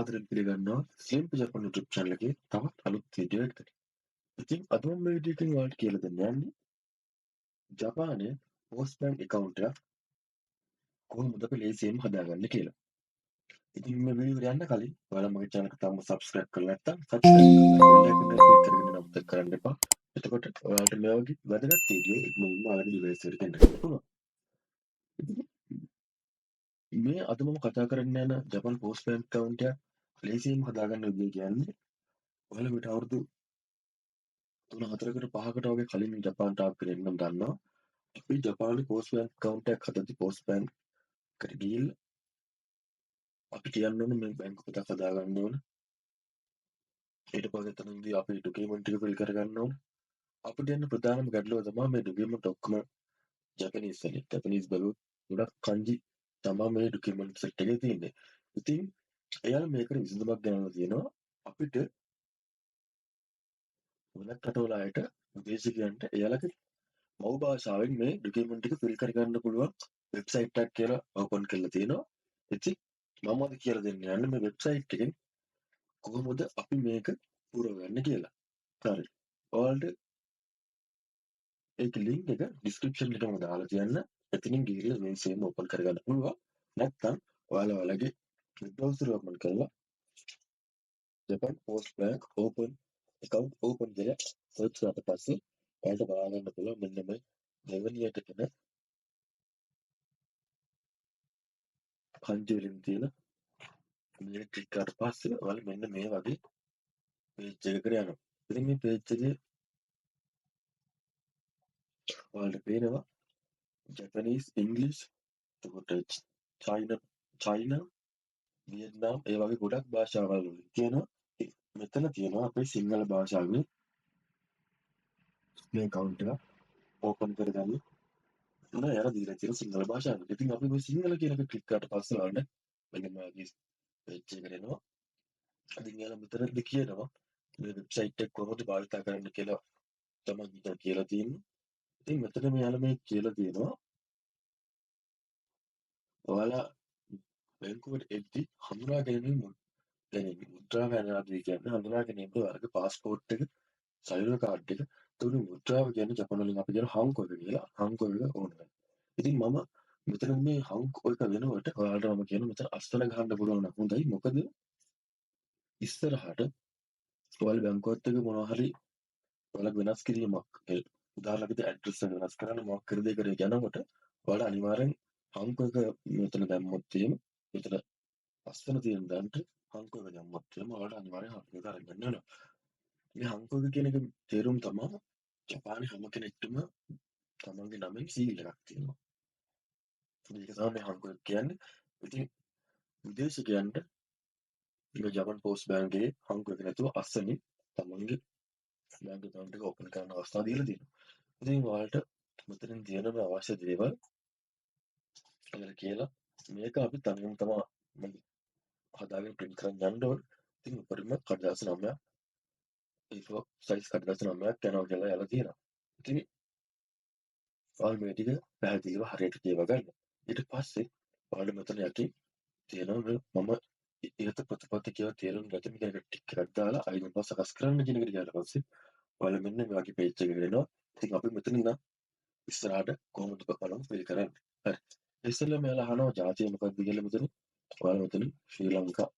සාදරයෙන් පිළිගන්නවා ස්ලිම්ප් ජපන් YouTube channel එකේ තවත් අලුත් වීඩියෝ එකකට. ඉතින් අද මම මේ වීඩියෝ එකෙන් ඔයාලට කියලා දෙන්න යන්නේ ජපානයේ පෝස්ට්මෑන් account එකක් කොහොමද අපි ලේසියෙන් හදාගන්නේ කියලා. ඉතින් මේ වීඩියෝ යන්න කලින් ඔයාලා මගේ channel එක තාම subscribe කරලා නැත්නම් subscribe කරලා bell icon එක click කරගෙන නම්තක් කරන්න එපා. එතකොට ඔයාලට මේ වගේ වැදගත් වීඩියෝ ඉක්මනින්ම ඔයාලගේ device එකට එන්න පුළුවන්. ඉතින් මේ අද මම කතා කරන්න යන ජපාන් පෝස්ට්මෑන් account එක ලේසියෙන් හදාගන්න විදිය කියන්නේ ඔයාලා මීට අවුරුදු 3-4කට 5කට වගේ කලින් ජපානට ආපු කෙනෙක් නම් දන්නවා. අපි ජපානයේ පෝස්ට්මෑන් account එකක් හදද්දි පෝස්ට්මෑන් එකට ගිහිල්ලා අපි කියන්න ඕනේ මේ බැංකු පොතක් හදාගන්න ඕන. ඊට පස්සේ එතනදී අපි ඩොකියුමන්ට් ටික ෆිල් කරගන්න ඕන. අපිට එන්න ප්‍රධානම ගැටලුව තමයි මේ ඩොකියුමන්ට් ඔක්කොම ජපනීස් වලින්. ජපනීස් බලුවොත් ගොඩක් kanji තමයි මේ ඩොකියුමන්ට් සෙට් එකේ තියෙන්නේ. ඉතින් එයාලා මේකට විසඳුමක් ගෙනල්ලා තියෙනවා. අපිට වෙනත් රටවල අයට විදේශිකයන්ට එයාලගේ මව් භාෂාවෙන් මේ ඩොකියුමන්ට් එක ෆිල් කරගන්න පුළුවන් වෙබ්සයිට් එකක් කියලා ඕපන් කරලා තියෙනවා. ඉතින් මම අද කියලා දෙන්න යන්නේ මේ වෙබ්සයිට් එකෙන් කොහොමද අපි මේක පුරවගන්නේ කියලා. හරි. ඔයාලට ඒක ලින්ක් එක ඩිස්ක්‍රිප්ෂන් එකටම දාලා තියන්න. එතනින් ගිහිල්ලා මේ සේම ඕපන් කරගන්න පුළුවන්. නැත්නම් ඔයාලා ඔයාලගේ වෙබ් බ්‍රවුසර් ඕපන් කරලා Japan post bank open account open කියලා සර්ච් කරලා පස්සේ ඔයාලට බලන්න පුළුවන් මෙන්න මේ දෙවෙනියට එන kanji වලින් තියෙන මේ ක්ලික් කරලා පස්සේ ඔයාලා මෙන්න මේ වගේ page එකකට යනවා. ඉතින් මේ page එකේ ඔයාලට පේනවා Japanese, English, එතකොට China, වියට්නාම් ඒ වගේ ගොඩක් භාෂාවල් වලින් තියෙනවා. මෙතන තියෙනවා අපේ සිංහල භාෂාවෙන් මේ account එක ඕපන් කරගන්න. මොන යාර දීලා තියෙන සිංහල භාෂාවෙන්. ඉතින් අපි මේ සිංහල කියන එක ක්ලික් කරාට පස්සේ ඔයාලට මෙන්න මේ වගේ page එකකට එනවා. ඉතින් යාලා මෙතනදී කියනවා මේ වෙබ්සයිට් එක කොහොමද භාවිත කරන්න කියලා තමයි මෙතන කියලා තියෙන්නේ. ඉතින් මෙතන මෙයාලා මේ කියලා තියෙනවා ඔයාලා බැංකුවට එද්දි හඳුනා ගැනීම මුද්‍රා වැනනාදී කියන්නේ හඳුනා ගැනීමට ඔයාලගේ පාස්පෝර්ට් එක, සයිලර් කාඩ් එක, තුරු මුද්‍රාව කියන්නේ ජපන් වලින් අපි කියන හංකො එක කියලා. හංකො එක ඕන වෙනවා. ඉතින් මම මෙතන මේ හංකො එක වෙනකොට ඔයාලට මම කියන මෙතන අස්තන ගහන්න පුළුවන් නම් හොඳයි. මොකද ඉස්සරහට ඔයාලා බැංකුවත් එක්ක මොනවා හරි ඔයාලා වෙනස් කිරීමක් උදාහරණයකට ඇඩ්‍රස් එක වෙනස් කරන්න මොකක් කර දෙයකට යනකොට ඔයාලා අනිවාර්යෙන් හංකො එක මෙතන දැම්මොත් එහෙම මෙතන අස්තන තියෙන දැන්ට හංකො එක දැම්මොත් එහෙම ඔයාලට අනිවාර්යෙන් හංකො එක අරගෙන යනවා. මේ හංකො එක කියන එක තේරුම තමයි ජපානයේ හැම කෙනෙක්ටම තමන්ගේ නමෙන් සීල් එකක් තියෙනවා. ඒක තමයි මේ හංකො එක කියන්නේ. ඉතින් විදේශිකයන්ට මේ ජපාන් පෝස්ට් බැංකුවේ හංකො එක නැතුව අස්සනින් තමන්ගේ බැංකු account එක ඕපන් කරන්න අවස්ථාව දීලා තියෙනවා. ඉතින් ඔයාලට මෙතනින් තියෙන මේ අවශ්‍ය දේවල් ඔයාලා කියලා මේක අපි තනියම තමයි හදාගෙන print කරන් යන්න ඕන. ඉතින් උඩරිම කඩදාසි 9ක් A4 size කඩදාසි 9ක් යනවා කියලා යාලා තියෙනවා. ඉතින් ඔයාලා මේ ටික පැහැදිලිව හරියට කියව ගන්න. ඊට පස්සේ ඔයාලා මෙතන යටින් තියෙනවා මම ඉහත ප්‍රතිපත්ති කියලා තේරුම් ගන්න කියන එක ටික එකක් දාලා අයිඩි නම්බර් සකස් කරන්න කියන එකට ගියාට පස්සේ ඔයාලා මෙන්න මේ වගේ page එකකට එනවා. ඉතින් අපි මෙතන ඉඳන් ඉස්සරහට කොහොමද බලමු ෆිල් කරන්නේ. හරි. ඉස්සෙල්ලාම එයාලා අහනවා ජාතිය මොකක්ද කියලා මෙතන. ඔයාලා මෙතන ශ්‍රී ලංකා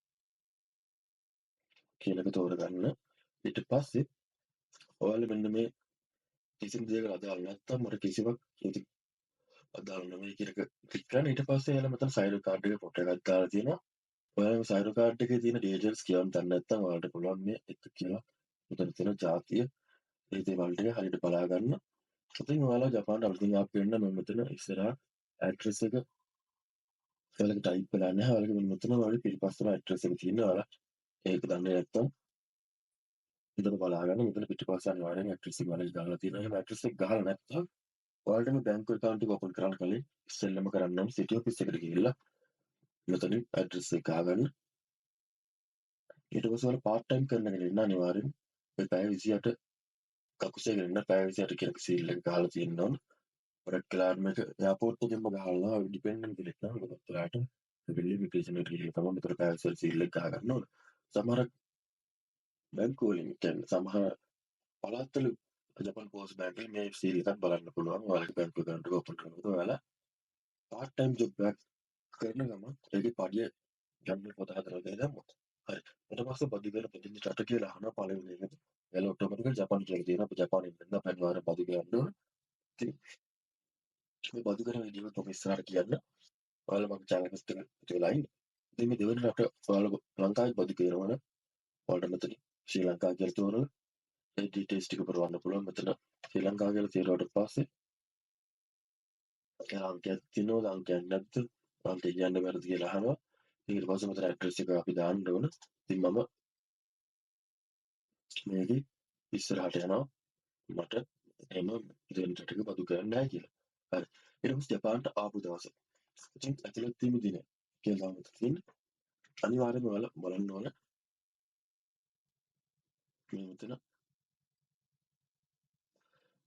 කියන එක තෝරගන්න. ඊට පස්සේ ඔයාලා මෙන්න මේ කිසිම දෙයකට අදාළ නැත්නම් මට කිසිවක් ඉතින් අදාළ නෙමෙයි කියන එක ක්ලික් කරන්න. ඊට පස්සේ එයාලා මෙතන සයිරෝ කාඩ් එකේ ෆොටෝ එකක් දාලා තියෙනවා. ඔයාලා මේ සයිරෝ කාඩ් එකේ තියෙන ඩීටේල්ස් කියවන්න දන්නේ නැත්නම් ඔයාලට පුළුවන් මේ එක කියලා මෙතන තියෙන ජාතිය ඒ දේවල් ටික හරියට බලා ගන්න. ඉතින් ඔයාලා ජපානට අලුතින් ආපු වෙන්න මම මෙතන ඉස්සරහා ඇඩ්‍රස් එක ඔයාලගේ ටයිප් කරලා නැහැ. ඔයාලගේ මෙන්න මෙතන ඔයාලගේ පිටිපස්සම ඇඩ්‍රස් එක තියෙනවා. ඔයාලා ඒක දන්නේ නැත්නම් මෙතන බලා ගන්න. මෙතන පිටිපස්ස අනිවාර්යෙන් ඇඩ්‍රස් එක ඔයාලගේ දාලා තියෙනවා. එහෙම ඇඩ්‍රස් එක ගහලා නැත්නම් ඔයාලට මේ බැංකු account එක ඕපන් කරන්න කලින් ඉස්සෙල්ලම කරන්න ඕනේ සිටි ඔෆිස් එකට ගිහිල්ලා මෙතනින් ඇඩ්‍රස් එක ගහගන්න. ඊට පස්සේ ඔයාලා part time කරන කෙනෙක් ඉන්න අනිවාර්යෙන් මේ පැය 28 කකුසේගෙන ඉන්න පැය 28 කියලා සීල් එක ගහලා තියෙන්න ඕන. ගොඩක් වෙලාවට මේක එයාපෝට් එකෙන්ම ගහලා ඩිපෙන්ඩන්ට් කෙනෙක් නම් ගොඩක් වෙලාවට වෙරිෆිකේෂන් එකට ගිහලා තමයි මෙතන කැන්සල් සීල් එක ගහගන්න ඕන. සමහර බැංකු වලින් කියන්නේ සමහර පළාත්වල ජපාන් පෝස්ට් බැංකුවේ මේ සීල් එකක් බලන්න පුළුවන්. ඔයාලගේ බැංකු account එක open කරනකොට ඔයාලා part time job එකක් කරන ගමන් ඒකේ පඩිය ගන්න පොත හදලා දැම්මොත්. හරි. ඊට පස්සේ බදු ගන්න පදිංචි රට කියලා අහනවා පළවෙනි එකට. එයාලා ඔටෝමැටිකලි ජපාන් කියලා තියෙනවා. අපි ජපානයේ ඉඳන් පැන්වාර බදු ගන්න ඕන. ඉතින් මේ බදු කරන විදිහ තමයි ඉස්සරහට කියන්න. ඔයාලා මගේ channel එකට එකතු වෙලා ඉන්න. ඉතින් මේ දෙවෙනි රට ඔයාලා ලංකාවේ බදු කරනවනම් ඔයාලට මෙතන ශ්‍රී ලංකාව කියලා තෝරලා ඒ ඩීටේල්ස් ටික පුරවන්න පුළුවන්. මෙතන ශ්‍රී ලංකාව කියලා තීරුවට පස්සේ ඒ අංකයක් තියෙනවා. අංකයක් නැද්ද? අංකය කියන්න බැරිද කියලා අහනවා. ඊට පස්සේ මෙතන ඇඩ්‍රස් එක අපි දාන්න ඕන. ඉතින් මම මේකේ ඉස්සරහට යනවා. මට එහෙම දෙවෙනි රටක බදු කරන්න නැහැ කියලා. හරි. ඊට පස්සේ ජපාන්ට ආපු දවස. ඉතින් ඇතුළත් වීම දින කියලා තමයි තියෙන්නේ. අනිවාර්යයෙන්ම ඔයාලා බලන්න ඕන මේ මෙතන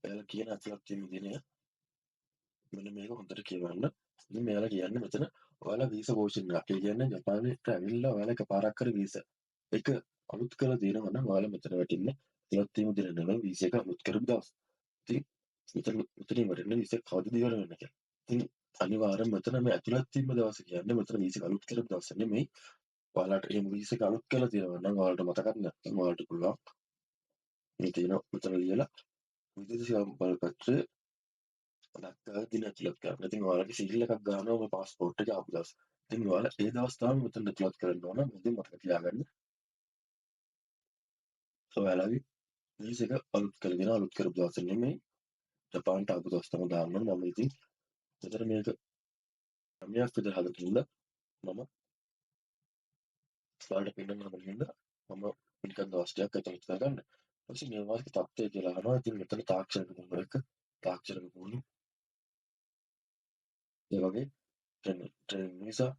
ඔයාලා කියන ඇතුළත් වීම දිනය මෙන්න මේක හොඳට කියවන්න. ඉතින් මෙයාලා කියන්නේ මෙතන ඔයාලා වීසා කෝෂන් එකක්. ඒ කියන්නේ ජපානයට ඇවිල්ලා ඔයාලා එකපාරක් කර වීසා එක අලුත් කරලා තියෙනවා නම් ඔයාලා මෙතන වැටින්නේ ඇතුළත් වීම දින නෙවෙයි වීසා එක අලුත් කරපු දවස්. ඉතින් මෙතනින් වටින්නේ වීසා කවදද ඉවර වෙන්නේ කියලා. ඉතින් අනිවාර්යයෙන්ම මෙතන මේ ඇතුළත් වීම දවස කියන්නේ මෙතන වීසා අලුත් කරපු දවස නෙමෙයි. ඔයාලට එහෙම වීසා එක අලුත් කරලා තියෙනවා නම් ඔයාලට මතකත් නැත්නම් ඔයාලට පුළුවන් මේ තියෙන මෙතන ලියලා විදේශ සම්පර්කපත්‍රය දක්වා දින ඇතුළත් කරන්න. ඉතින් ඔයාලගේ සීල් එකක් ගන්නවා මේ પાස්පෝර්ට් එක ආපු දවස්. ඉතින් ඔයාලා ඒ දවස් තමයි මෙතන ඇතුළත් කරන්න ඕන. ඉතින් මතක තියාගන්න. ඔයාලගේ වීසා එක අලුත් කරගෙන අලුත් කරපු දවස් නෙමෙයි. ජපාන්ට ආපු දවස් තමයි දාන්න ඕන. මම ඉතින් මෙතන මේක සම්‍යක් විතර හදලා ඉන්න මම ඔයාලට පෙන්නන්න හින්දා මම නිකන් දවස් ටිකක් ඇතුළත කරගන්න. ඊපස්සේ මේ වාගේ තත්ත්වය කියලා අහනවා. ඉතින් මෙතන තාක්ෂණික පුහුණුව එක තාක්ෂණික පුහුණුව ඒ වගේ ට්‍රේනින් වීසා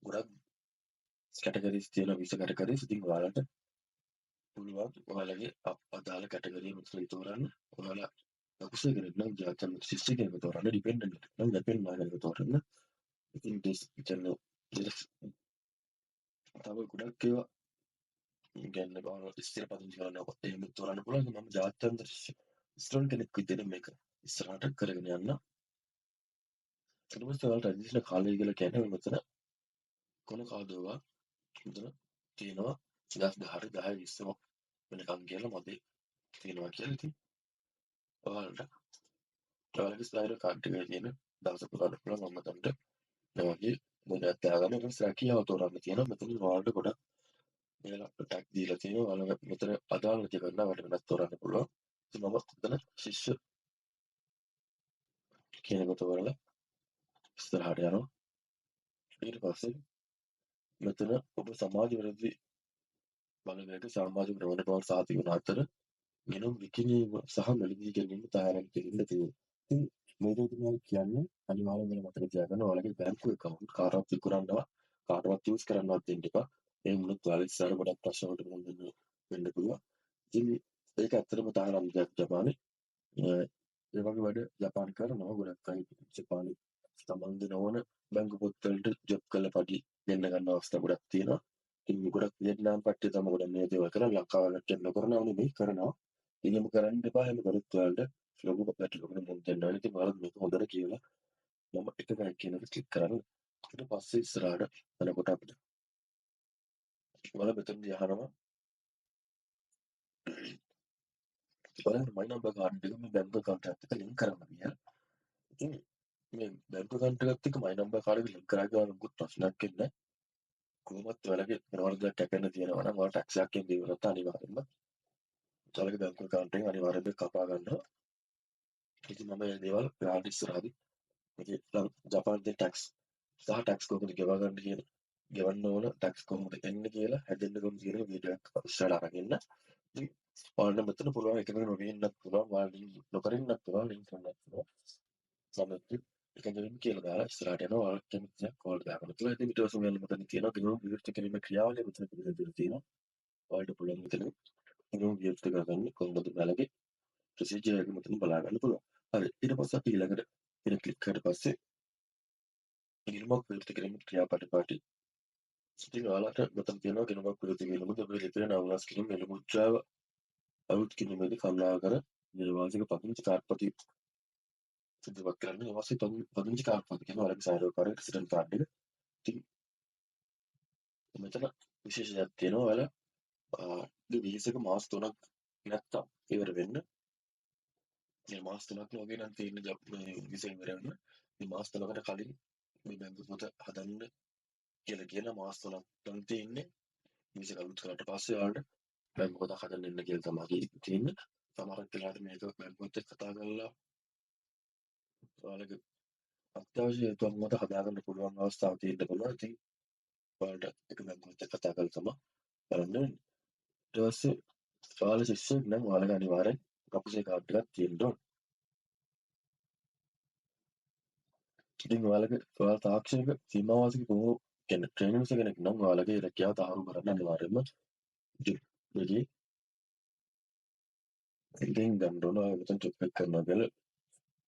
ගොඩක් කැටගරිස් තියෙන වීසා කැටගරිස්. ඉතින් ඔයාලට පුළුවන් ඔයාලගේ අදාළ කැටගරිය මෙතන තෝරන්න. ඔයාලා ලකුසු කෙනෙක් නම් ජාත්‍යන්තර ශිෂ්‍ය කෙනෙක් තෝරන්න. ඩිපෙන්ඩන්ට් නම් ඩිපෙන්ඩ් නායකයෙක් තෝරන්න. ඉතින් කියන්නේ තව ගොඩක් ඒවා ගැන්න ස්ථිර පදිංචි කරනවා. එහෙම තෝරන්න පුළුවන්. මම ජාත්‍යන්තර ස්ටුඩන්ට් කෙනෙක් විදිහට මේක ඉස්සරහට කරගෙන යන්න. ඊට පස්සේ ඔයාලට රජිස්ටර් කාලය කියලා කියන්නේ මෙතන කොන කාදෝවා මෙතන තියෙනවා 2010 10 20 වෙනකම් කියලා මදි තියෙනවා කියලා. ඉතින් ඔයාලගේ ස්ලයිඩර් කාඩ් එකේ තියෙන දවස පුරාට පුළුවන් මම තන්ට මේ වගේ මොනවද තියාගන්න. ඊට පස්සේ රැකියාව තෝරන්න තියෙනවා. මෙතන ඔයාලට ගොඩක් මේලා ටැග් දීලා තියෙනවා. ඔයාලා මෙතන අදාළ නැති කරනවා වට වෙනස් තෝරන්න පුළුවන්. ඉතින් මම මෙතන ශිෂ්‍ය කියන එක තෝරලා ඉස්සරහට යනවා. ඊට පස්සේ මෙතන ඔබ සමාජ විරෝධී බලවේග සමාජ ප්‍රවණතාවන් සාධක වන අතර වෙනම විකිණීම සහ මෙලදී ගැනීම තහනම් කිරීම තියෙනවා. ඉතින් මේක තමයි කියන්නේ අනිවාර්යයෙන්ම මතක තියාගන්න ඔයාලගේ බැංකු account කාටවත් විකුණන්නවා කාටවත් යූස් කරන්නවත් දෙන්න එපා. ඒ වුණොත් ඔයාලා ඉස්සරහ ගොඩක් ප්‍රශ්න වලට මුහුණ දෙන්න පුළුවන්. ඉතින් ඒක ඇත්තටම තහනම් දෙයක් ජපානයේ. ඒ වගේ වැඩ ජපාන කරනවා ගොඩක් අය ජපානයේ සම්බන්ධ නොවන බැංකු පොත්වලට ජොබ් කරලා පඩි දෙන්න ගන්න අවස්ථා ගොඩක් තියෙනවා. ඉතින් ගොඩක් වියට්නාම් කට්ටිය තමයි ගොඩක් මේ දේවල් කරන්නේ. ලංකාවලට නොකරනව නෙමෙයි කරනවා. එහෙම කරන්න එපා. එහෙම කරොත් ඔයාලට ලොකු පැටලුවකට මුහුණ දෙන්න වෙනවා. ඉතින් ඔයාලා මේක හොඳට කියලා මම එක ගයි කියන එක ක්ලික් කරන්න. ඊට පස්සේ ඉස්සරහට යනකොට අපිට ඔයාලා මෙතනදී අහනවා ඔයාලගේ මයි නම්බර් කාඩ් එක මේ බැංකු account එකත් එක්ක ලින්ක් කරන්න කියලා. ඉතින් මේ බැංකු account එකත් එක්ක මයි නම්බර් කාඩ් එක ලින්ක් කරා කියලා මොකුත් ප්‍රශ්නයක් වෙන්නේ නැහැ. කොහොමත් ඔයාලගේ මොනවද කැපෙන්න තියෙනවා නම් ඔයාලා ටැක්ස් එකක් දීවලත් අනිවාර්යෙන්ම ඔයාලගේ බැංකු account එකෙන් අනිවාර්යෙන්ම කපා ගන්නවා. ඉතින් මම මේ දේවල් ඔයාලට ඉස්සරහදී මේකේ ජපානයේ ටැක්ස් සහ ටැක්ස් කොහොමද ගෙවා ගන්න කියන ගෙවන්න ඕන ටැක්ස් කොහොමද එන්නේ කියලා හැදෙන්න කොහොමද කියන වීඩියෝ එකක් ඉස්සරහට අරගෙන ඉතින් ඔයාලට මෙතන පුළුවන් එකකට නොගෙන්නත් පුළුවන් ඔයාලා නොකරින්නත් පුළුවන් ලින්ක් කරන්නත් පුළුවන් සමහරවිට එකකින් කියලා දාලා ඉස්සරහට යනවා ඔයාලා කැමති දේ කෝල් දාගන්න පුළුවන්. ඉතින් ඊට පස්සේ ඔයාලා මෙතන තියෙනවා ගිණුම් විවෘත කිරීමේ ක්‍රියාවලිය මෙතන පිළිබඳව තියෙනවා. ඔයාලට පුළුවන් මෙතන ගිණුම් විවෘත කරගන්න කොහොමද ඔයාලගේ ප්‍රොසීජර් එක මෙතන බලා ගන්න පුළුවන්. හරි ඊට පස්සේ අපි ඊළඟට එන ක්ලික් කරලා පස්සේ ගිණුමක් විවෘත කිරීමේ ක්‍රියාපටිපාටි. ඉතින් ඔයාලට මෙතන තියෙනවා ගිණුමක් විවෘත කිරීමේදී ඔබේ ලිපිය නවුලස් කිරීම එළි මුද්‍රාව අලුත් කිරීමේදී කරුණාකර නිර්වාචක පදිංචි කාර්ඩ්පති ඉදිරිපත් කරන්න. ඊට පස්සේ පදිංචි කාර්ඩ්පති කියනවා ඔයාලගේ සායෝකාරී රෙසිඩන්ට් කාඩ් එක. ඉතින් මෙතන විශේෂයක් තියෙනවා ඔයාලා වීසා එක මාස 3ක් නැත්තම් ඉවර වෙන්න. මේ මාස 3ක් වගේ නම් තියෙන මේ වීසා ඉවර වෙන්න. මේ මාස 3කට කලින් මේ බැංකු පොත හදන්න කියලා කියන මාස 3ක් නම් තියෙන්නේ. වීසා එක අලුත් කරාට පස්සේ ඔයාලට බැංකු පොත හදන්න එන්න කියලා තමයි තියෙන්නේ. සමහරක් වෙලාවට මේක බැංකුවත් එක්ක කතා කරලා ඔයාලගේ අත්‍යවශ්‍ය හේතුවක් මත හදාගන්න පුළුවන් අවස්ථාවක් තියෙන්න පුළුවන්. ඉතින් ඔයාලට එක බැංකුවත් එක්ක කතා කරලා තමයි කරන්න වෙන්නේ. ඊට පස්සේ ඔයාලා ශිෂ්‍යයෙක් නම් ඔයාලගේ අනිවාර්යෙන් කපුසේ කාඩ් එකක් තියෙන්න ඕන. ඉතින් ඔයාලා තාක්ෂණික සීමාවාසික බොහෝ කියන්නේ ට්‍රේනර්ස් කෙනෙක් නම් ඔයාලගේ රැකියාව තහවුරු කරන්න අනිවාර්යයෙන්ම දෙකේ එකෙන් ගන්න ඕන. ඔයාලා මෙතන චෙක් කරනවා කියලා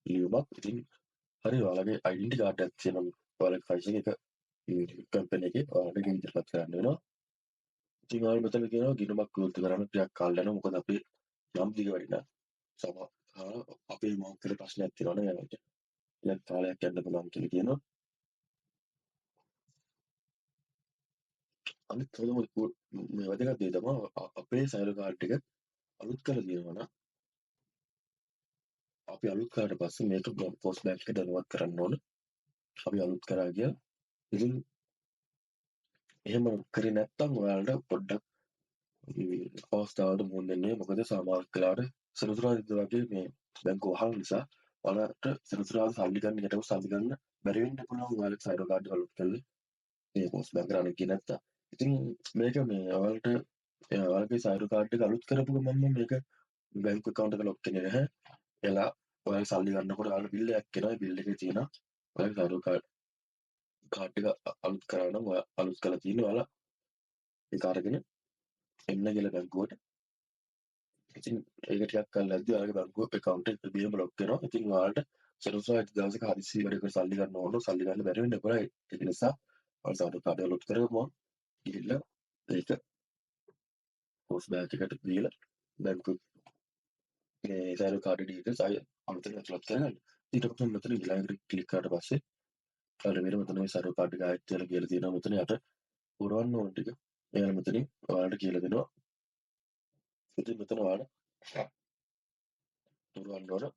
ලියුමක්. ඉතින් හරි ඔයාලගේ ඩෙන්ටිටි කාඩ් එකක් තියෙනවා. ඔයාලගේ ෆයිල් එක කම්පැනි එකේ ඔයාලට ඉදිරිපත් කරන්න වෙනවා. ඉතින් ඔයාලා මෙතන කියනවා ගිණුමක් විවෘත කරන්න ටිකක් කාල යනවා. මොකද අපි යම් දිග වැඩිලා අපේ මොකක්ද ප්‍රශ්නයක් තියෙනවා නේ. ඊට කාලයක් යන්න පුළුවන් කියලා කියනවා. අනිත් මේ වැදගත් දේ තමයි අපේ සයිලර් කාඩ් එක අලුත් කරලා තියෙනවා නම් අපි අලුත් කරාට පස්සේ මේක පෝස්ට් බෑග් එකට දැනුවත් කරන්න ඕන. අපි අලුත් කරා කියලා. ඉතින් එහෙම කරේ නැත්නම් ඔයාලට පොඩ්ඩක් අවස්ථාවට මුහුණ දෙන්නේ. මොකද සමහර වෙලාවට සෙනසුරාදා වගේ මේ බැංකුව වහල් නිසා ඔයාලට සෙනසුරාදා සල්ලි ගන්න යටව සල්ලි ගන්න බැරි වෙන්න පුළුවන්. ඔයාලගේ සයිලර් කාඩ් එක අලුත් කරලා මේ පෝස්ට් බෑග් කරන්න ගියේ නැත්නම්. ඉතින් මේක මේ ඔයාලට ඔයාලගේ සයිලර් කාඩ් එක අලුත් කරපු ගමන්ම මේක බැංකු account එක ලොක් වෙන්නේ නැහැ. එලා ඔයාලා සල්ලි ගන්නකොට ඔයාලට බිල් එකක් එනවා. ඒ බිල් එකේ තියෙනවා ඔයාලගේ සයිලර් කාඩ් එක අලුත් කරා නම් ඔයා අලුත් කරලා තියෙනවා. ඔයාලා ඒක අරගෙන එන්න කියලා බැංකුවට. ඉතින් ඒක ටිකක් කරලා ඇද්දි ඔයාලගේ බැංකු account එක බියම ලොක් වෙනවා. ඉතින් ඔයාලට සෙනසුරාදා දවසක හදිසි වැඩකට සල්ලි ගන්න ඕන. සල්ලි ගන්න බැරි වෙන්න පුළුවන්. ඒක නිසා ඔයාලා සයිලර් කාඩ් එක අලුත් කරගමු. ගිහිල්ලා ඒක පෝස්ට් බෑග් එකට දීලා බැංකු මේ සයිලර් කාඩ් ඩීටේල්ස් අමතක ඇතුළත් කරගන්න. ඊට පස්සේ මෙතන ඊළඟට ක්ලික් කරාට පස්සේ ඔයාලා මෙතන මේ සයිලර් කාඩ් එක ආයෙත් කියලා තියෙනවා. මෙතන යට පුරවන්න ඕන ටික එයාලා මෙතනින් ඔයාලට කියලා දෙනවා. ඉතින් මෙතන ඔයාලා පුරවන්න ඕන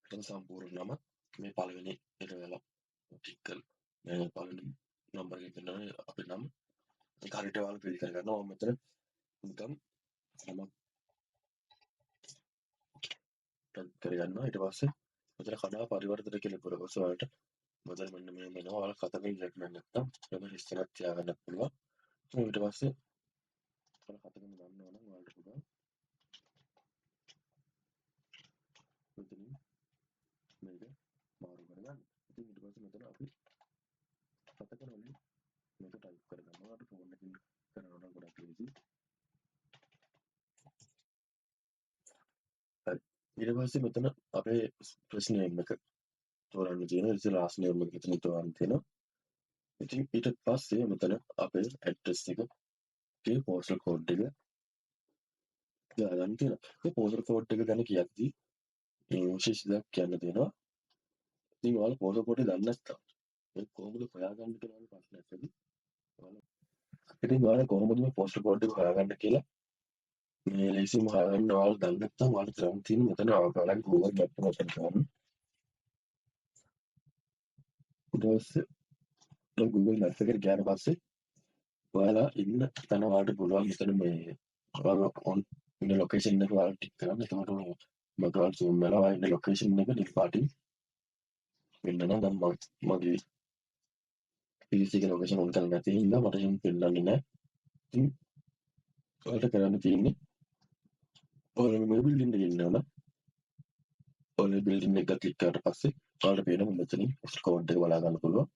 මෙතන සම්පූර්ණ නම මේ පළවෙනි එක ඔයාලා ටික් කරලා මේ පළවෙනි නම්බර් එක දෙනවා අපේ නම. ඒක හරියට ඔයාලා ෆිල් කරගන්නවා. මෙතන නිකන් නම ටයිප් කරගන්නවා. ඊට පස්සේ මෙතන කඩා පරිවර්තන කියලා පුරවස ඔයාලට මෙතන මෙන්න මේ වෙනවා. ඔයාලා කතකින් ඉලක්කයක් නැත්තම් එම හිස්තැනක් තියාගන්න පුළුවන්. ඊට පස්සේ ඔයාලා කතකින් ගන්නවා නම් ඔයාලට පුළුවන් මෙතනින් මේක මාරු කරගන්න. ඉතින් ඊට පස්සේ මෙතන අපි කතකන වලින් මේක ටයිප් කරගන්නවා. අර ෆෝන් එකකින් කරනවා නම් ගොඩක් ලේසි. හරි. ඊට පස්සේ මෙතන අපේ ප්‍රශ්න නේම් එක තෝරන්න තියෙනවා. ඉතින් ලාස්ට් නේම් එක මෙතන තෝරන්න තියෙනවා. ඉතින් ඊට පස්සේ මෙතන අපේ ඇඩ්‍රස් එක ඒ පෝස්ටල් කෝඩ් එක දාගන්න තියෙනවා. මේ පෝස්ටල් කෝඩ් එක ගැන කියද්දී විශේෂ දෙයක් කියන්න තියෙනවා. ඉතින් ඔයාලා පෝස්ටල් කෝඩ් එක දන්නේ නැත්නම් ඒක කොහොමද හොයාගන්න කියලා ප්‍රශ්නයක් ඇති. ඉතින් ඔයාලා කොහොමද මේ පෝස්ටල් කෝඩ් එක හොයාගන්න කියලා මේ ලේසියෙන්ම හොයාගන්න ඔයාලා දන්නේ නැත්නම් ඔයාලා කරන්න තියෙන්නේ මෙතන ඔයාලා Google Maps එක ඔපන් කරන්න. ඊට පස්සේ Google Maps එකට ගියාට පස්සේ ඔයාලා ඉන්න තැන ඔයාලට පුළුවන් මෙතන මේ ඔයාලා ඔන් ඉන්න ලොකේෂන් එක ඔයාලා ටික් කරන්න. එතකොට මට ඔයාලා zoom වෙලා ඔයා ඉන්න ලොකේෂන් එක නිල් පාටින් වෙන්න නම් දැන් මගේ PC එකේ ලොකේෂන් ඔන් කරලා නැති හින්දා මට එහෙම පෙන්නන්නේ නැහැ. ඉතින් ඔයාලට කරන්න තියෙන්නේ ඔයාලා මේ බිල්ඩින් එකේ ඉන්නවා. ඔයාලා බිල්ඩින් එක ක්ලික් කරාට පස්සේ ඔයාලට පේනවා මෙතනින් කෝඩ් එක බලා ගන්න පුළුවන්.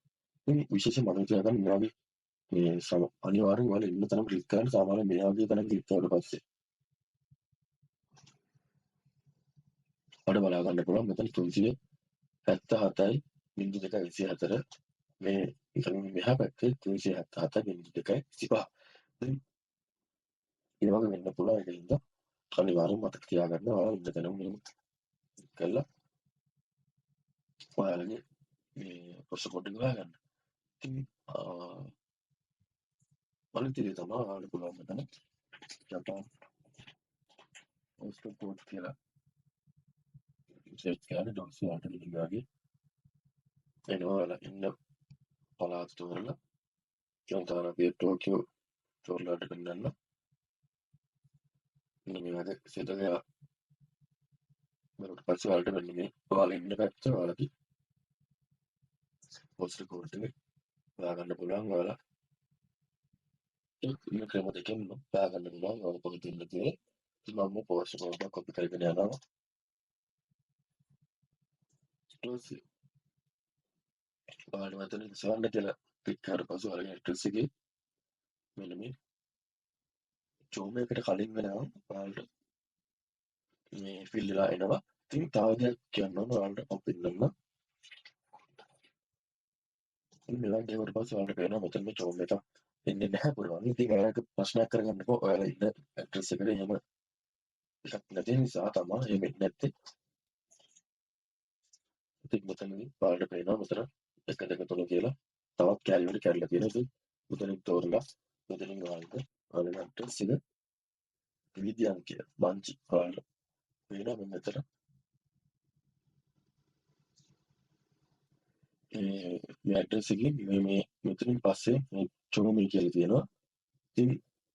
ඉතින් විශේෂයෙන් මම කියනවා මේ වගේ මේ අනිවාර්යෙන් ඔයාලා ඉන්න තැන ක්ලික් කරන්න. සාමාන්‍යයෙන් මේ වගේ තැනක ක්ලික් කරාට පස්සේ ඔයාලට බලා ගන්න පුළුවන් මෙතන 377යි 0.24 මේ ඉතින් මෙහා පැත්තේ 377.25. ඉතින් ඒ වගේ වෙන්න පුළුවන්. ඒකින්ද අනිවාර්යෙන් මතක තියාගන්න ඔයාලා ඉන්න තැනම මෙහෙම කරලා ඔයාලගේ මේ ප්‍රශ්න කොටක හොයාගන්න. ඉතින් අනිත් දේ තමයි ඔයාලට පුළුවන් මෙතන ජපාන් postal code කියලා සර්ච් කරලා ඩොක්ස් වලට ලින්ක් වගේ එනවා. ඔයාලා ඉන්න පළාත තෝරලා කියන්තාන අපි ටෝකියෝ තෝරලාට ගන්නන්න. මෙන්න මේ වගේ සිතගයා මරුට පස්සේ ඔයාලට මෙන්න මේ ඔයාලා ඉන්න පැත්ත ඔයාලගේ postal code එක හොයාගන්න පුළුවන්. ඔයාලා ඉන්න ක්‍රම දෙකෙන්ම හොයාගන්න පුළුවන්. ඔයාලා කොහෙද ඉන්නේ කියලා. ඉතින් මම postal code එක copy කරගෙන යනවා. ඊට පස්සේ ඔයාලා මෙතන සවන්න කියලා ක්ලික් කරලා පස්සේ ඔයාලගේ address එකේ මෙන්න මේ චෝම එකට කලින් වෙනවා ඔයාලට මේ ෆිල් වෙලා එනවා. ඉතින් තව දෙයක් කියන්න ඕන ඔයාලට මම පෙන්නන්න. ඉතින් මෙලන් ගියවට පස්සේ ඔයාලට පේනවා මෙතන මේ චෝම එක එන්නේ නැහැ පුළුවන්. ඉතින් ඔයාලට ප්‍රශ්නයක් කරගන්නකෝ ඔයාලා ඉන්න ඇඩ්‍රස් එකට එහෙම එකක් නැති නිසා තමයි එහෙම එන්නේ නැත්තේ. ඉතින් මෙතනදී ඔයාලට පේනවා මෙතන 1 2 3 කියලා තවත් කැලි වල කැඩලා තියෙනවා. ඉතින් මෙතනින් තෝරලා මෙතනින් ඔයාලට ඔයාලගේ ඇඩ්‍රස් එක විවිධ අංකය බංචි ඔයාලට පේනවා මෙතන මේ ඇඩ්‍රස් එකෙන් මේ මෙතනින් පස්සේ මේ චෝමි කියලා තියෙනවා. ඉතින්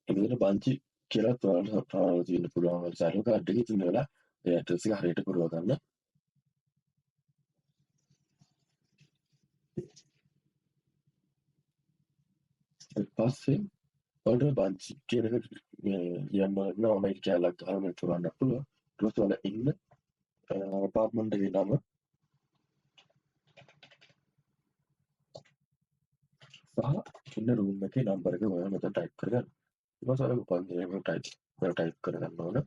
මෙතන බංචි කියලා ඔයාලට තියෙන්න පුළුවන්. ඔයාලගේ සර්වර් කාඩ් එකේ තියෙන වෙලාව ඒ ඇඩ්‍රස් එක හරියට පුරව ගන්න. ඊට පස්සේ ඔයාලට බංචි කියන එක යන්න නෝමයි කියලා ගන්න පුරවන්න පුළුවන්. ඊට පස්සේ ඔයාලා ඉන්න අපාර්ට්මන්ට් එකේ නම සහ ඉන්න රූම් එකේ නම්බර එක ඔයාලා මෙතන ටයිප් කරගන්න. ඊට පස්සේ ඔයාලා උපන්දිනේම ටයිප් කරගන්න ඕන.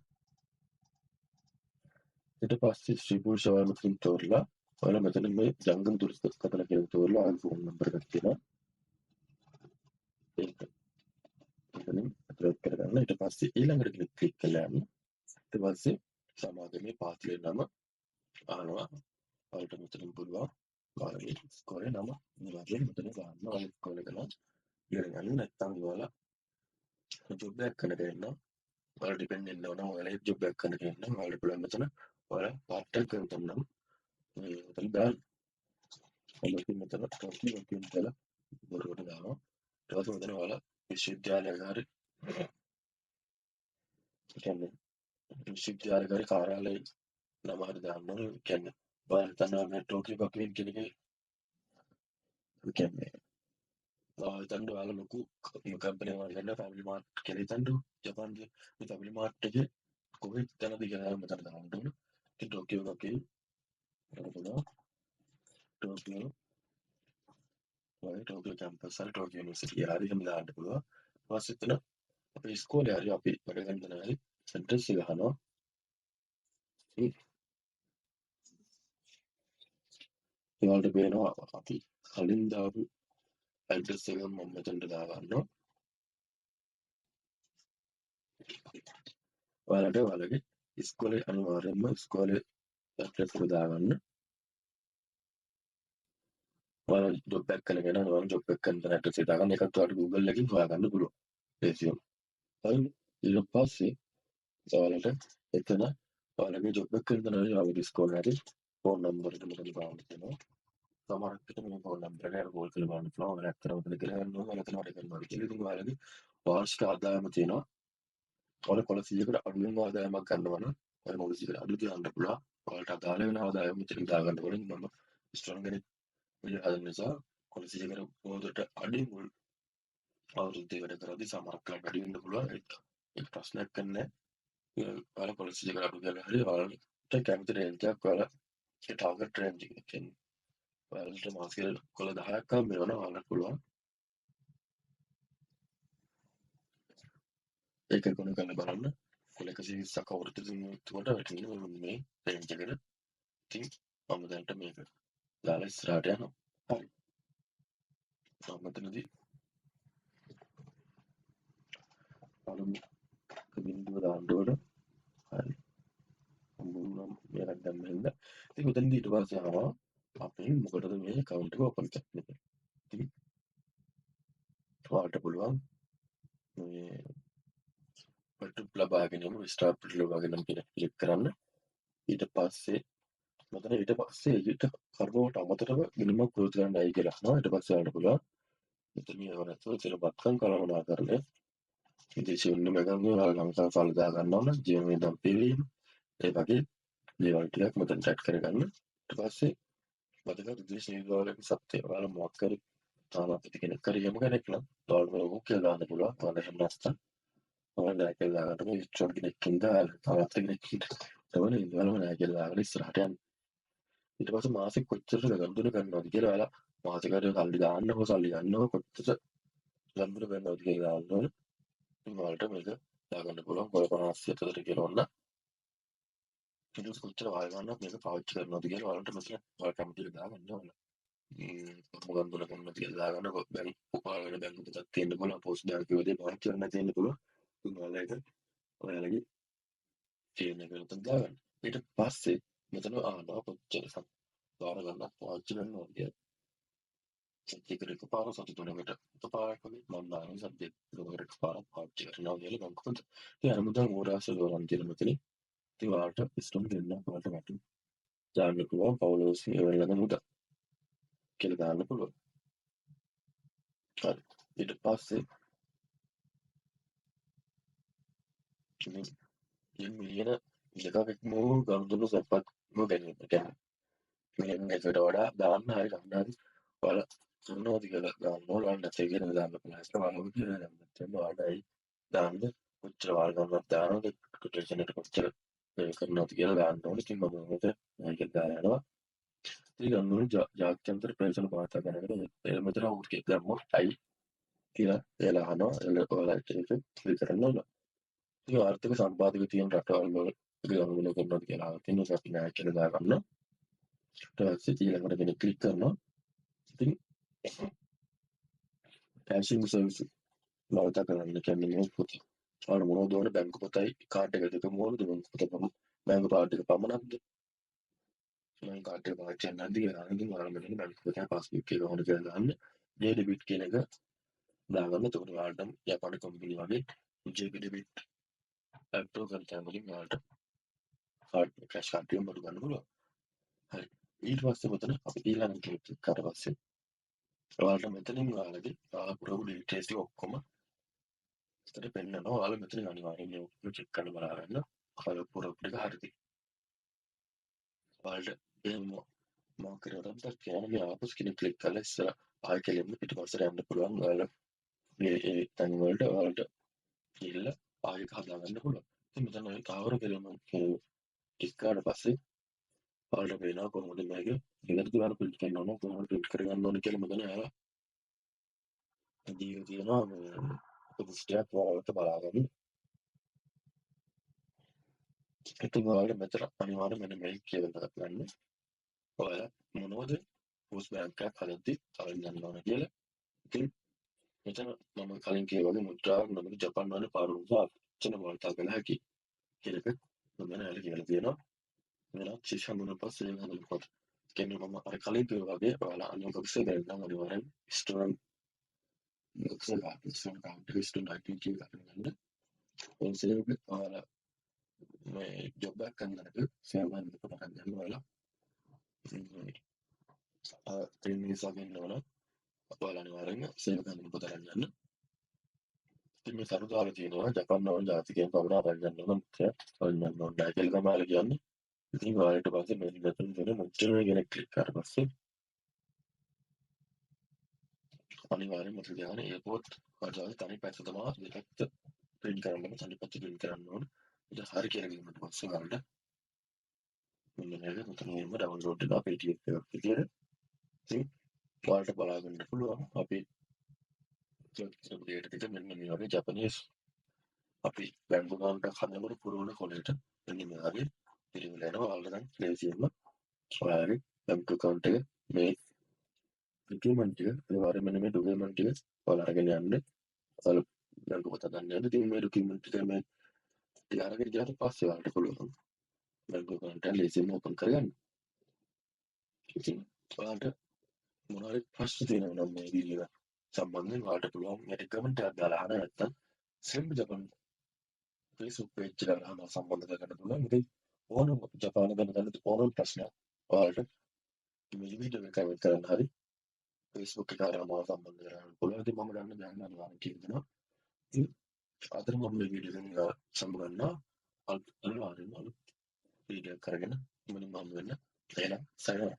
ඊට පස්සේ ශ්‍රීපුරුෂ ඔයාලා මෙතනින් තෝරලා ඔයාලා මෙතන මේ ජංගම දුරස්ත කතන කියලා තෝරලා ඔයාලා ෆෝන් නම්බර එකක් තියෙනවා. ඒක මෙතනින් අප්ලෝඩ් කරගන්න. ඊට පස්සේ ඊළඟට ක්ලික් කරලා යන්න. ඊට පස්සේ සමාගමේ පාත්‍රයේ නම අහනවා. ඔයාලට මෙතනින් පුළුවන් ඔයාලගේ ස්කෝරේ නම මේ වගේ මෙතන ගන්න. ඔයාලා ස්කෝර එක නම් ඉගෙන ගන්න. නැත්නම් ඔයාලා ජොබ් එකක් කරන කෙනෙක් නම් ඔයාලා ඩිපෙන්ඩ් වෙන්න ඕන. ඔයාලා ජොබ් එකක් කරන කෙනෙක් නම් ඔයාලට පුළුවන් මෙතන ඔයාලා පාර්ට් ටයිම් කරන නම් මෙතන දාන්න. ඔයාලා මෙතන ටෝකියෝ කියලා බොරුවට දානවා. ඊට පස්සේ මෙතන ඔයාලා විශ්වවිද්‍යාලයක හරි කියන්නේ විශ්වවිද්‍යාලයක හරි කාර්යාලයේ නම හරි දාන්න ඕනේ. කියන්නේ ඔයාලා හිතනවා මේ ටෝකියෝ බක්ලින් කියන එකේ කියන්නේ හිතන්න ඔයාලා ලොකු කම්පැනි එකක් ගන්න ෆැමිලි මාර්ට් කියලා හිතන්න. ජපාන්ගේ මේ ෆැමිලි මාර්ට් එකේ කොහෙද තැනද කියලා මෙතන දාන්න ඕනේ. ඉතින් ටෝකියෝ බක්ලින් කරනවා. ටෝකියෝ ටෝකියෝ කැම්පස් හරි ටෝකියෝ යුනිවර්සිටි හරි එහෙම දාන්න පුළුවන්. ඊට පස්සේ එතන අපේ ඉස්කෝලේ හරි අපි වැඩ ගන්න තැන හරි ඇඩ්‍රස් එක අහනවා. ඒවලට පේනවා අපි කලින් දාපු ඇඩ්‍රස් එක මම මෙතනට දාගන්නවා. ඔයාලට ඔයාලගේ ඉස්කෝලේ අනිවාර්යයෙන්ම ඉස්කෝලේ ඇඩ්‍රස් එක දාගන්න. ඔයාලා ජොබ් එකක් කරගෙන ඔයාලා ජොබ් එකක් කරන තැන ඇඩ්‍රස් එක දාගන්න. ඒකත් ඔයාලට Google එකකින් හොයාගන්න පුළුවන්. ඒසියම්. හරිද? ඊට පස්සේ ඔයාලට එතන ඔයාලගේ ජොබ් එක කරන තැන ඔයාලගේ ඉස්කෝලේ හරි ෆෝන් නම්බර් එක මෙතන දාන්න තියෙනවා. සමහරක් විට මේ ෆෝන් නම්බර් එක කෝල් කරලා බලන්න පුළුවන්. ඔයාලා ඇත්තටම මෙතන කියලා ගන්නවා. ඔයාලා එතන වැඩ කරනවා කියලා. ඉතින් ඔයාලගේ වාර්ෂික ආදායම තියෙනවා. ඔයාලා කොළ 100කට අඩුවෙන් ආදායමක් ගන්නවා නම් ඔයාලා කොළ 100කට අඩු තියන්න පුළුවන්. ඔයාලට අදාළ වෙන ආදායම මෙතන දාගන්න ඕනේ. මම ස්ට්‍රෝං කෙනෙක් විදිහට හදන නිසා කොළ 100කට පොදුට අඩු මුල් අවුරුද්දේ වැඩ කරද්දී සමහරක් වෙලාවට වැඩි වෙන්න පුළුවන්. ඒක ප්‍රශ්නයක් නැහැ. ඔයාලා කොළ 100කට අඩු කරලා හරි ඔයාලට කැමති රේන්ජ් එකක් ඔයාලා ඒ ටාගට් රේන්ජ් එක කියන්නේ ඔයාලට මාසෙකට කොළ 10ක් හම්බ වෙනවා නම් ඔයාලට පුළුවන් ඒක ගුණ කරලා බලන්න. කොළ 120ක් අවුරුද්දකින් උඩට වැටෙනවා මේ රේන්ජ් එකට. ඉතින් මම දැනට මේක දාලා ඉස්සරහට යනවා. හරි. මෙතනදී පළමු බිඳුව දාන්න ඕන. හරි. මුලින්ම මේක දැම්ම හින්දා ඉතින් මෙතනදී ඊට පස්සේ ආවා අපි මොකටද මේ account එක open කරන්නේ කියලා. ඉතින් ඔයාලට පුළුවන් මේ පටු ලබා ගැනීම ස්ටාර්ට් පටු ලබා ගැනීම කියන ක්ලික් කරන්න. ඊට පස්සේ ඊට පස්සේ ඊට කරුණාවට අමතරව ගිණුමක් පුරුදු කරන්නයි කියලා අහනවා. ඊට පස්සේ ඔයාලට පුළුවන් මෙතන මේව නැතුව සිරපත්කම් කළමනාකරණය විදේශී උන්නුම ගන්න ඔයාලා ලංකාව ෆයිල් දා ගන්නවා නම් ජීවන වියදම් පිළිවීම ඒ වගේ දේවල් ටිකක් මෙතන සෙට් කරගන්න. ඊට පස්සේ වැදගත් විදේශී නිලධාරීන් සත්‍ය ඔයාලා මොකක් කරේ තාමත් කෙනෙක් කරේ යමු කෙනෙක් නම් ඔයාලට මේක කියලා දාන්න පුළුවන්. ඔයාලා හැම නැස්තම් ඔයාලා නෑ කියලා දාගන්න මේ විස්ට්‍රෝල් කෙනෙක්ින්ද තවත් කෙනෙක්ින්ද තමයි ඉඳලාම නෑ කියලා දාගෙන ඉස්සරහට යන්න. ඊට පස්සේ මාසෙක කොච්චර ගනුදෙනු කරනවද කියලා ඔයාලා මාසෙකට සල්ලි දාන්න හෝ සල්ලි ගන්නව කොච්චර ගනුදෙනු කරනවද කියලා දාන්න ඕනේ. ඉතින් ඔයාලට මේක දාගන්න පුළුවන්. ඔය 50 70 කියලා ඔන්න ඊට පස්සේ කොච්චර වාල් ගන්නවද මේක පාවිච්චි කරනවද කියලා ඔයාලට මෙතන ඔයාලා කැමති දේ දාගන්න ඕනේ. මොකක්ද කරන්න කියලා දාගන්න බැංකු ඔයාලගේ බැංකු පොතක් තියෙන්න පුළුවන්. පෝස්ට් බැංකුවේ වලදී පාවිච්චි කරන්න තියෙන්න පුළුවන්. ඉතින් ඔයාලා ඒක ඔයාලගේ තීරණය කරලා දාගන්න. ඊට පස්සේ මෙතන ආනවා කොච්චර වාර ගන්නක් පාවිච්චි කරනවද කියලා. ඒකට එකපාර සති තුනකට එකපාරක් වගේ මම දාන සබ්ජෙක්ට් එකකට එකපාරක් පාවිච්චි කරනවා කියලා බැංකු පොත. ඉතින් අර මුදල් මෝරාසල වරන් තියෙන මෙතන. ඉතින් ඔයාලට සිස්ටම් දෙන්න ඔයාලට වැටු. දාන්න පුළුවන් පවුලෝසි එවලන මුදල් කියලා දාන්න පුළුවන්. හරි. ඊට පස්සේ මේ මිලියන දෙකක් මෝ ගනුදෙනු සම්පත් මෝ ගැනීම කියන්නේ මිලියන එකකට වඩා දාන්න හරි ගන්න හරි ඔයාලා කරනවාද කියලා දාන්න ඕන. ඔයාලා නැති කියලා දාන්න පුළුවන්. ඒක වගේ කියලා දැම්මත් ඔයාලයි දාන්න කොච්චර වාර ගන්නවද දානවද කොටේෂන් එකට කොච්චර කරනවද කියලා දාන්න ඕනේ. ඉතින් මම මේක මේක දාලා යනවා. ඉතින් ගන්නෝනේ ජාත්‍යන්තර පෙන්ෂන් පහත ගන්නකොට මෙතන උඩට දැම්මොත් අයි කියලා එයාලා අහනවා. ඔයාලා ඒක ක්ලික් කරන්න ඕන. ඉතින් ආර්ථික සම්පාදක තියෙන රටවල් වල ගනුදෙනු කරනවාද කියලා තියෙන නිසා අපි නෑ කියලා දාගන්නවා. ඊට පස්සේ ඊළඟට කෙනෙක් ක්ලික් කරනවා. ඉතින් කැෂින් සර්විස් ලවත කරන්න කියන්නේ මේ පොත. ඔයාලා මොනවද ඕනේ බැංකු පොතයි කාඩ් එක දෙක මොනවද බැංකු පොත බැංකු කාඩ් එක පමණක්ද? මම කාඩ් එක පාවිච්චි කරන්නේ නැද්ද කියලා අහනවා. ඔයාලා මෙතන බැංකු පොතේ පාස්බුක් එක ඕන කියලා දාන්න. ජේ ඩෙබිට් කියන එක දාගන්න. එතකොට ඔයාලට ජපාන කම්පැනි වගේ ජේ ඩෙබිට් ඇප්රූව් කරන තැනකින් ඔයාලට කාඩ් කැෂ් කාඩ් එක බඩු ගන්න පුළුවන්. හරි. ඊට පස්සේ මෙතන අපි ඊළඟ ක්ලික් කරලා පස්සේ ඔයාලට මෙතනින් ඔයාලගේ පුරපු ඩීටේල්ස් ටික ඔක්කොම ඉතින් පෙන්නනවා. ඔයාලා මෙතන අනිවාර්යෙන් මේක චෙක් කරලා බලා ගන්න. ඔයාලා පුරපු ටික හරිද? ඔයාලට එහෙම මොකක් කරවලත් කියන්නේ මේ ආපස් කෙනෙක් ක්ලික් කරලා ඉස්සර ආයෙ කෙලින්ම පිටිපස්සට යන්න පුළුවන්. ඔයාලා මේ තැන් වලට ඔයාලට ගිහිල්ලා ආයෙ හදාගන්න පුළුවන්. ඉතින් මෙතන ඔය කවර කෙලින්ම ටික කරලා පස්සේ ඔයාලට පේනවා කොහොමද මේක ඉංග්‍රීසි වල පිළිත් කරන්න ඕන කොහොමද පිළිත් කරගන්න ඕන කියලා මෙතන ඔයාලා දීලා තියෙනවා මේ උපදෙස්ටයක් ඔයාලට බලාගන්න. ඉතින් ඔයාලට මෙතන අනිවාර්යයෙන් මෙන්න මේක කියලා ගන්න. ඔයාලා මොනවද පෝස්ට් බැංක් එකක් හදද්දි තවන්න යන්න ඕන කියලා. ඉතින් මෙතන මම කලින් කිව්වා වගේ මුද්‍රාවක් නමක ජපාන් වල පාරුණු සාක්ෂණ වලට ගල හැකි කියලා එක මම නෑර කියලා තියෙනවා. වෙනත් ශිෂ්‍යමුණ පස්සේ යන පොත්. කියන්නේ මම අර කලින් කිව්වා වගේ ඔයාලා අනිවාර්යයෙන් කොක්සේ ගන්න අනිවාර්යෙන් ස්ටෝරන් ස්ටෝරන් කවුන්ට් කියලා ගන්න. ඒ සේවක ඔයාලා මේ ජොබ් එකක් කරනකොට සේවයන් පටන් ගන්න ඔයාලා ට්‍රේනින්ග්ස් ගන්න ඕන. ඔයාලා අනිවාර්යෙන් සේව ගන්න පොත ගන්න. ඉතින් මේ සරුදාලා තියෙනවා ජපාන් වල ජාතිකයන් පවුන අරන් ගන්න ඕන මුත්‍ය අරන් ගන්න ඕන කියලා තමයි කියන්නේ. ඉතින් ඔයාලට පස්සේ මේ මෙතන තියෙන මුත්‍ය ගැන ක්ලික් කරලා පස්සේ අනිවාර්යෙන් මතක තියාගන්න එයාපෝට් වලට තනි පැත්ත තමයි දෙකක් print කරන්න තනි පැත්ත print කරන්න ඕන. ඒක හරි කියලා ගිහින් පස්සේ ඔයාලට මෙන්න මේක මෙතනින්ම download එකක් PDF එකක් විදියට ඉතින් ඔයාලට බලා ගන්න පුළුවන්. අපි ඩේටා ටික මෙන්න මේ වගේ ජපනීස් අපි බැංකු account එකක් හදනකොට පුරවන කොලේට මෙන්න මේ වගේ පිළිවෙල එනවා. ඔයාලට දැන් ලේසියෙන්ම ඔයාලගේ බැංකු account එක මේ ඩොකියුමන්ට් ටික අනිවාර්යයෙන්ම මේ ඩොකියුමන්ට් ටික ඔයාලා අරගෙන යන්න. ඔයාලා බැංකු පොත ගන්න යන්න. ඉතින් මේ ඩොකියුමන්ට් ටික මේ ටික අරගෙන ගියාට පස්සේ ඔයාලට පුළුවන් බැංකු account එක ලේසියෙන් ඕපන් කරගන්න. ඉතින් ඔයාලට මොනවා හරි ප්‍රශ්න තියෙනවා නම් මේ වීඩියෝ එක සම්බන්ධයෙන් ඔයාලට පුළුවන් මේකට කමෙන්ට් එකක් දාලා අහන්න. නැත්නම් සෙම්බ් ජපන් Facebook page එකට අහන්න සම්බන්ධ කරගන්න පුළුවන්. ඉතින් ඕනම ජපාන ගැන දැනගන්න ඕනම ප්‍රශ්නයක් ඔයාලට මේ වීඩියෝ එක කමෙන්ට් කරන්න හරි Facebook එක හරහා මාව සම්බන්ධ කරගන්න පුළුවන්. ඉතින් මම ගන්න දැන් අනිවාර්යෙන් කියනවා. ඉතින් අදට මම මේ වීඩියෝ එකෙන් සම්බන්ධ අනිවාර්යෙන්ම වීඩියෝ කරගෙන මම හම්බ වෙන්න. එහෙනම් සයනවා.